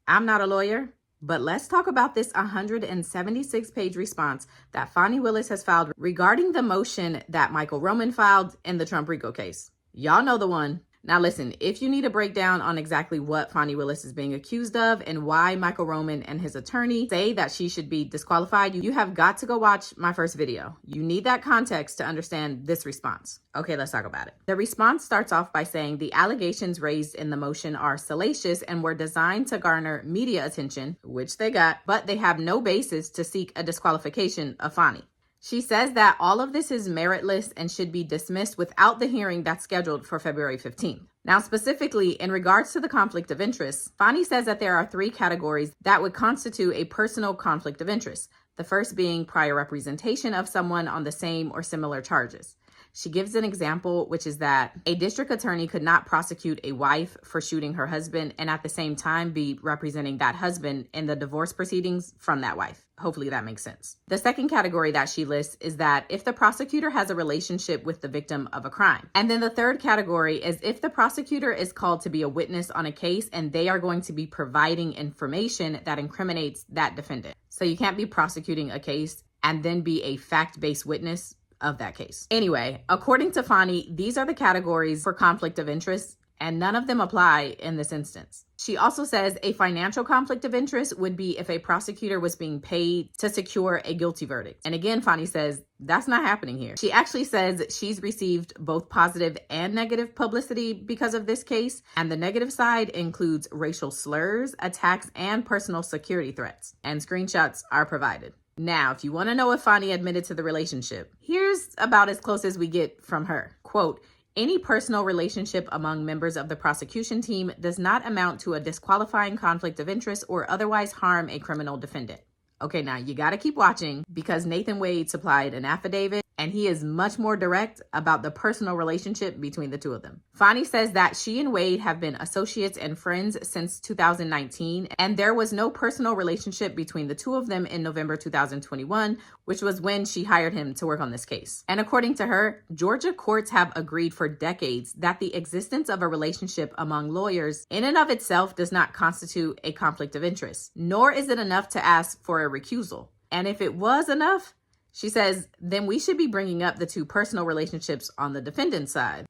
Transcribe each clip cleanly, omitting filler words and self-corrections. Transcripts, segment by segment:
I'm not a lawyer, but let's talk about this 176-page response that Fani Willis has filed regarding the motion that Michael Roman filed in the Trump RICO case. Y'all know the one. Now listen, if you need a breakdown on exactly what Fani Willis is being accused of and why Michael Roman and his attorney say that she should be disqualified, you have got to go watch my first video. You need that context to understand this response. Okay, let's talk about it. The response starts off by saying the allegations raised in the motion are salacious and were designed to garner media attention, which they got, but they have no basis to seek a disqualification of Fani. She says that all of this is meritless and should be dismissed without the hearing that's scheduled for February 15th. Now, specifically, in regards to the conflict of interest, Fani says that there are 3 categories that would constitute a personal conflict of interest. The first being prior representation of someone on the same or similar charges. She gives an example, which is that a district attorney could not prosecute a wife for shooting her husband and at the same time be representing that husband in the divorce proceedings from that wife. Hopefully that makes sense. The second category that she lists is that if the prosecutor has a relationship with the victim of a crime. And then the third category is if the prosecutor is called to be a witness on a case and they are going to be providing information that incriminates that defendant. So you can't be prosecuting a case and then be a fact-based witness of that case. Anyway, according to Fani, these are the categories for conflict of interest, and none of them apply in this instance. She also says a financial conflict of interest would be if a prosecutor was being paid to secure a guilty verdict. And again, Fani says that's not happening here. She actually says she's received both positive and negative publicity because of this case, and the negative side includes racial slurs, attacks, and personal security threats. And screenshots are provided. Now, if you want to know if Fani admitted to the relationship, here's about as close as we get from her. Quote, any personal relationship among members of the prosecution team does not amount to a disqualifying conflict of interest or otherwise harm a criminal defendant. Okay, now you got to keep watching because Nathan Wade supplied an affidavit and he is much more direct about the personal relationship between the two of them. Fani says that she and Wade have been associates and friends since 2019, and there was no personal relationship between the two of them in November 2021, which was when she hired him to work on this case. And according to her, Georgia courts have agreed for decades that the existence of a relationship among lawyers in and of itself does not constitute a conflict of interest, nor is it enough to ask for a recusal. And if it was enough, she says, then we should be bringing up the two personal relationships on the defendant's side.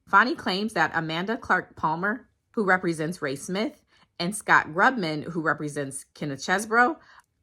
Fani claims that Amanda Clark Palmer, who represents Ray Smith, and Scott Grubman, who represents Kenneth Chesbrough,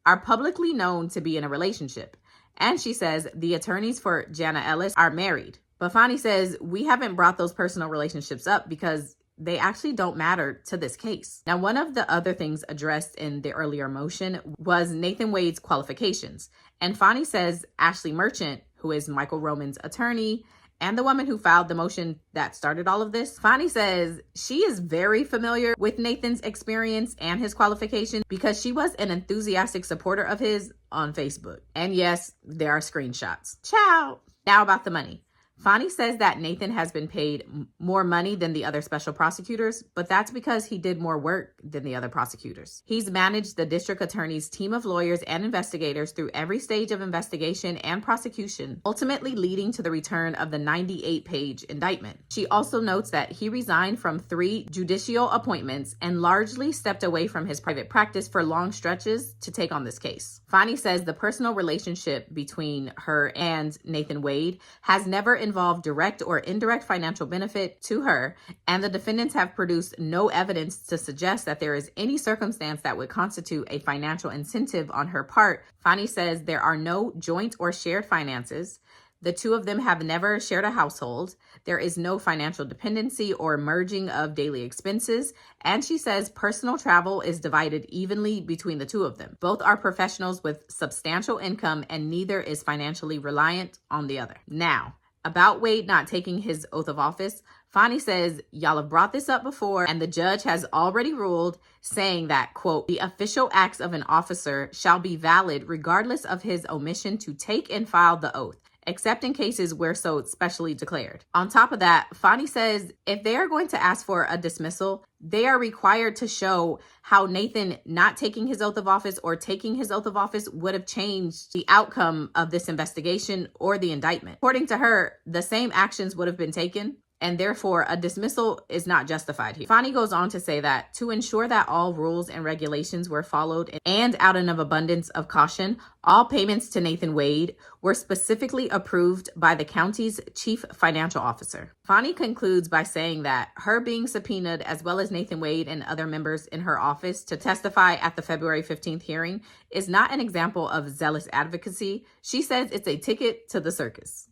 are publicly known to be in a relationship. And she says the attorneys for Jana Ellis are married. But Fani says we haven't brought those personal relationships up because they actually don't matter to this case. Now, one of the other things addressed in the earlier motion was Nathan Wade's qualifications. And Fani says Ashley Merchant, who is Michael Roman's attorney and the woman who filed the motion that started all of this, Fani says she is very familiar with Nathan's experience and his qualifications because she was an enthusiastic supporter of his on Facebook. And yes, there are screenshots. Ciao. Now about the money. Fani says that Nathan has been paid more money than the other special prosecutors, but that's because he did more work than the other prosecutors. He's managed the district attorney's team of lawyers and investigators through every stage of investigation and prosecution, ultimately leading to the return of the 98-page indictment. She also notes that he resigned from 3 judicial appointments and largely stepped away from his private practice for long stretches to take on this case. Fani says the personal relationship between her and Nathan Wade has never involved direct or indirect financial benefit to her, and the defendants have produced no evidence to suggest that there is any circumstance that would constitute a financial incentive on her part. Fani says there are no joint or shared finances. The two of them have never shared a household. There is no financial dependency or merging of daily expenses. And she says personal travel is divided evenly between the two of them. Both are professionals with substantial income and neither is financially reliant on the other. Now, about Wade not taking his oath of office, Fani says, y'all have brought this up before and the judge has already ruled, saying that, quote, the official acts of an officer shall be valid regardless of his omission to take and file the oath, except in cases where so specially declared. On top of that, Fani says if they are going to ask for a dismissal, they are required to show how Nathan not taking his oath of office or taking his oath of office would have changed the outcome of this investigation or the indictment. According to her, the same actions would have been taken and therefore a dismissal is not justified here. Fani goes on to say that to ensure that all rules and regulations were followed and out of abundance of caution, all payments to Nathan Wade were specifically approved by the county's chief financial officer. Fani concludes by saying that her being subpoenaed, as well as Nathan Wade and other members in her office, to testify at the February 15th hearing is not an example of zealous advocacy. She says it's a ticket to the circus.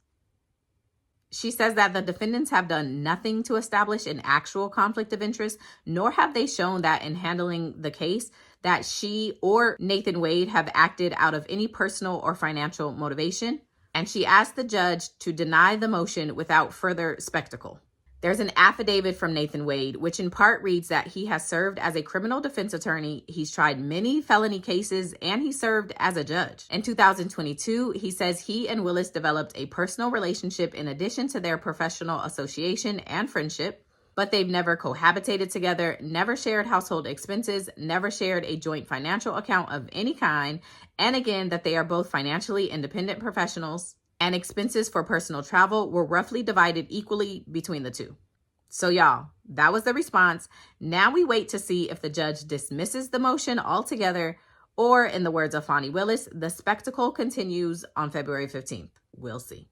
She says that the defendants have done nothing to establish an actual conflict of interest, nor have they shown that in handling the case that she or Nathan Wade have acted out of any personal or financial motivation. And she asked the judge to deny the motion without further spectacle. There's an affidavit from Nathan Wade, which in part reads that he has served as a criminal defense attorney, he's tried many felony cases, and he served as a judge. In 2022, he says he and Willis developed a personal relationship in addition to their professional association and friendship, but they've never cohabitated together, never shared household expenses, never shared a joint financial account of any kind, and again, that they are both financially independent professionals, and expenses for personal travel were roughly divided equally between the two. So y'all, that was the response. Now we wait to see if the judge dismisses the motion altogether, or in the words of Fani Willis, the spectacle continues on February 15th. We'll see.